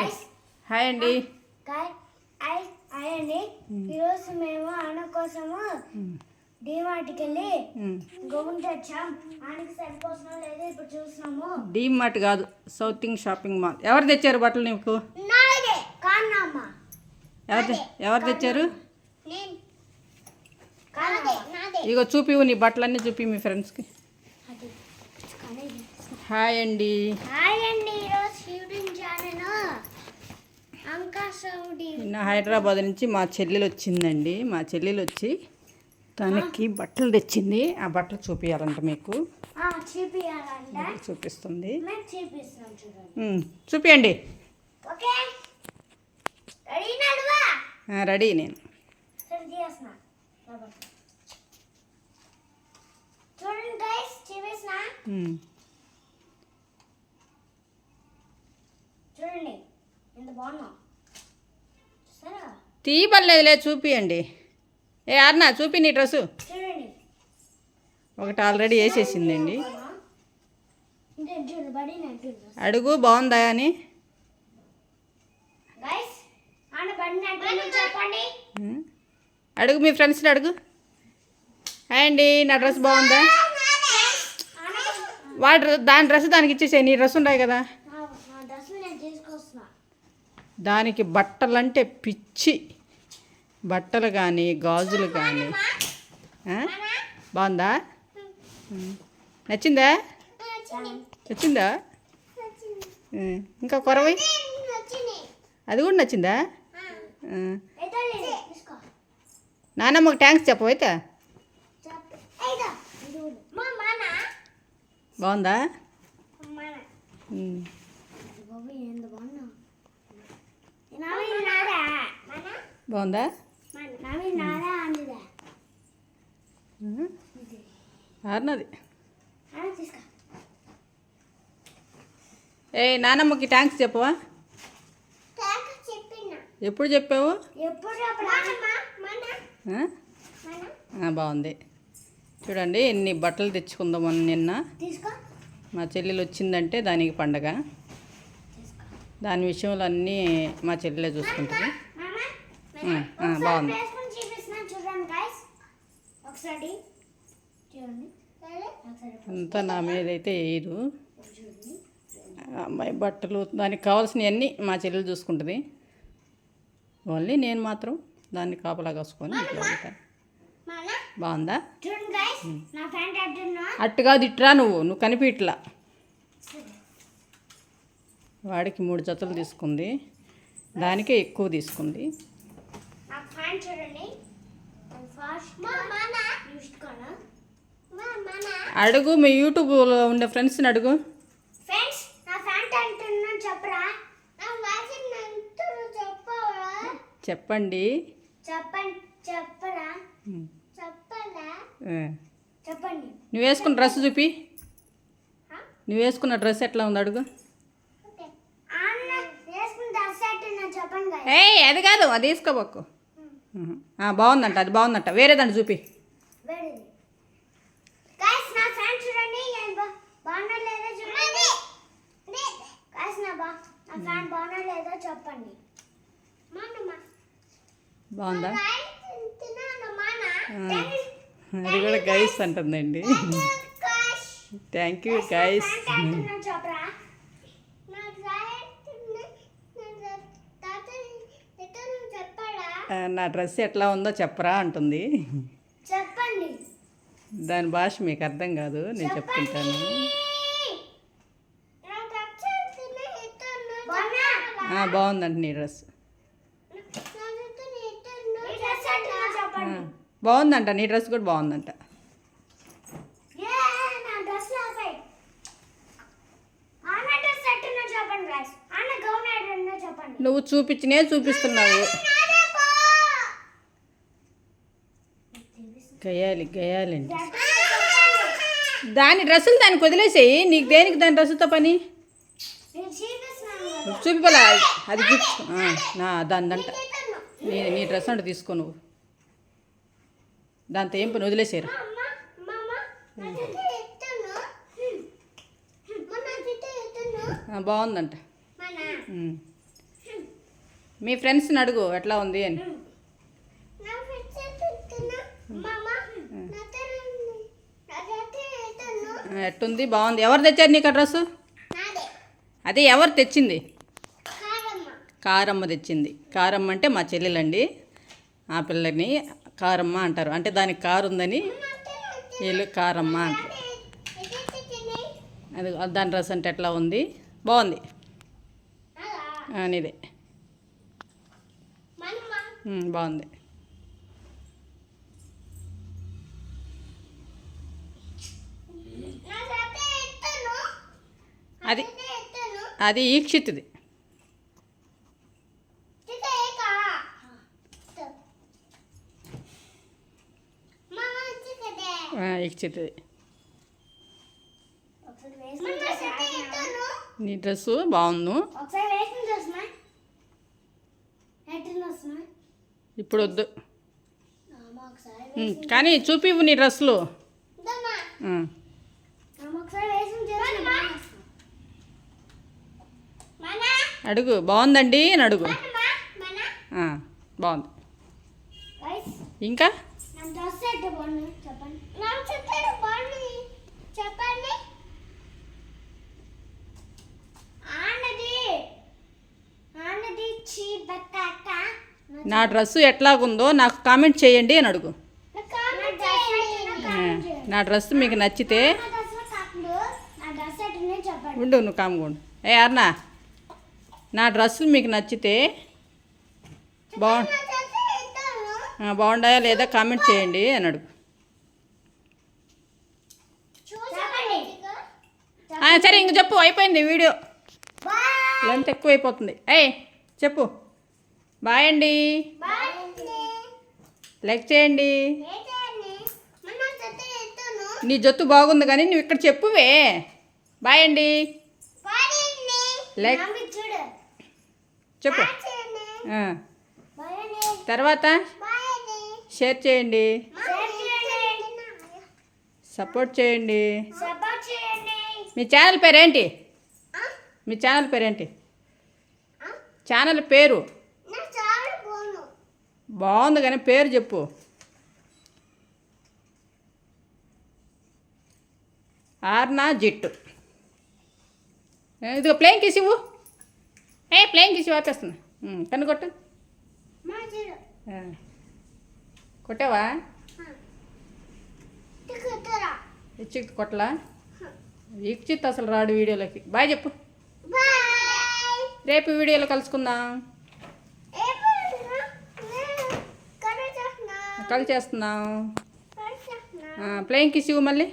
చెప్పండి. హాయ్ అండి. హాయ్ అండి. ఈరోజు మేము అన్న కోసము డీమార్ట్కి వెళ్ళి గోవును తెచ్చాం. ఆయనకి సరిపోతున్నాం లేదా ఇప్పుడు చూస్తున్నాము. డీమార్ట్ కాదు, సౌత్ ఇంగ్ షాపింగ్ మాల్. ఎవరు తెచ్చారు బట్టలు నీకు? ఎవరు తెచ్చారు? ఇగో చూపివు నీ బట్టలన్నీ చూపి మీ ఫ్రెండ్స్కి. హాయ్ అండి. నిన్న హైదరాబాద్ నుంచి మా చెల్లెలు వచ్చిందండి. మా చెల్లెలు వచ్చి తనకి బట్టలు తెచ్చింది. ఆ బట్టలు చూపించాలంట మీకు. చూపిస్తుంది. చూపియండి. రెడీ నేను. చూడండి ఎంత బాగున్నా. తీయబడలేదులే, చూపియండి. ఏ అర్నా చూపి నీ డ్రెస్సు. ఒకటి ఆల్రెడీ వేసేసిందండి. అడుగు బాగుందా అని. అడుగు మీ ఫ్రెండ్స్ని అడుగు. హాయ్ అండి, నా డ్రెస్ బాగుందా? దాని డ్రెస్ దానికి ఇచ్చేసాయి. నీ డ్రెస్ ఉన్నాయి కదా. దానికి బట్టలంటే పిచ్చి. బట్టలు కానీ గాజులు కానీ. బాగుందా? నచ్చిందా? నచ్చిందా? ఇంకా కొరవై అది కూడా నచ్చిందా? నాన్నమ్మకు థ్యాంక్స్ చెప్పవైతే. బాగుందా? బాగుందా? ఆరినది. ఏ నానమ్మకి థ్యాంక్స్ చెప్పవా? ఎప్పుడు చెప్పావు? బాగుంది. చూడండి ఎన్ని బట్టలు తెచ్చుకుందామని నిన్న. మా చెల్లెలు వచ్చిందంటే దానికి పండగ. దాని విషయంలో అన్నీ మా చెల్లెలే చూసుకుంటుంది. బాగుంది. అంతా నా మీద అయితే వేయదు. అమ్మాయి బట్టలు దానికి కావాల్సినవన్నీ మా చెల్లెలు చూసుకుంటుంది. ఓన్లీ నేను మాత్రం దాన్ని కాపలా కాసుకొని ఇట్లా ఉంటాను. బాగుందా? అట్టుగా తిట్టురా నువ్వు కనిపించట్లా. వాడికి 3 జతలు తీసుకుంది. దానికే ఎక్కువ తీసుకుంది. అడుగు మీ యూట్యూబ్లో ఉండే ఫ్రెండ్స్ని అడుగు. చెప్పండి. నువ్వు వేసుకున్న డ్రెస్ చూపి. నువ్వు వేసుకున్న డ్రెస్ ఎట్లా ఉంది అడుగు. అది కాదు, అది వేసుకోబోకు. బాగుందంట, అది బాగుందంట. వేరే దాన్ని చూపి. బాగుందా? అది కూడా గైస్ అంటుందండి. Thank you guys. నా డ్రెస్ ఎట్లా ఉందో చెప్పరా అంటుంది. దాని భాష మీకు అర్థం కాదు, నేను చెప్తుంటాను. బాగుందంట నీ డ్రెస్. బాగుందంట నీ డ్రెస్ కూడా బాగుందంట. నువ్వు చూపిస్తున్నావు. గయాలండి. దాని డ్రెస్సులు దానికి వదిలేసేయి. నీకు దేనికి దాని డ్రెస్సుతో పని? చూపిపోలే అది చూపించు. దానిదంట. నీ డ్రెస్ అంటే తీసుకో నువ్వు. దాంతో ఏం పని? వదిలేసారు. బాగుందంట. మీ ఫ్రెండ్స్ని అడుగు ఎట్లా ఉంది అని. నా ఫ్రెండ్స్ చెప్తున్నా మామా ఎట్టుంది? బాగుంది. ఎవరు తెచ్చారు నీకు ఆ డ్రెస్సు? నాదే అదే ఎవరు తెచ్చింది? కారమ్మ కారమ్మ తెచ్చింది. కారమ్మ అంటే మా చెల్లెలండి. ఆ పిల్లని కారమ్మ అంటారు. అంటే దానికి కారు ఉందని వీళ్ళు కారమ్మ అంటారు. అది దాని డ్రెస్ అంటే ఎట్లా ఉంది? బాగుంది. నీదే బాగుంది. అది అది ఈక్షిత్ది. ఈక్షిత్ది. నీ డ్రెస్సు బాగుంది. ఇప్పుడు వద్దు కానీ చూపివు నీ డ్రెస్సులు. అడుగు బాగుందండి అని అడుగు. బాగుంది. ఇంకా చెప్పండి. నా డ్రెస్సు ఎట్లాగుందో నాకు కామెంట్ చేయండి అని అడుగు. నా డ్రెస్సు మీకు నచ్చితే ఉండు, నువ్వు కామ్గా ఉండు. అన్నా, నా డ్రెస్సులు మీకు నచ్చితే బాగుండాయా లేదా కామెంట్ చేయండి అని అడుగు. సరే ఇంక చెప్పు, అయిపోయింది వీడియో. లెంత్ ఎక్కువైపోతుంది. చెప్పు. బాయ్ అండి. లైక్ చేయండి. నీ జొత్తు బాగుంది కానీ నువ్వు ఇక్కడ చెప్పువే. బాయ్ అండి. లైక్ చెప్పు. తర్వాత షేర్ చేయండి, సపోర్ట్ చేయండి. మీ ఛానల్ పేరేంటి? మీ ఛానల్ పేరేంటి? ఛానల్ పేరు బాగుంది కానీ పేరు చెప్పు. ఆర్నా జిట్టు. ఇదిగో ప్లేయింగ్ కిస్ ఇవ్వు. ప్లేయింగ్ కిస్ ఆపేస్తున్నా. కన్ను కొట్టు. కొట్టావా? ఇచ్చిత్ కొట్టలా? ఇచ్చిత్ అసలు రాడు వీడియోలోకి. బాయ్ చెప్పు. రేపు వీడియోలో కలుసుకుందాం. కల్ చేస్తున్నాం. ప్లేయింగ్ కిస్ ఇవ్వు మళ్ళీ.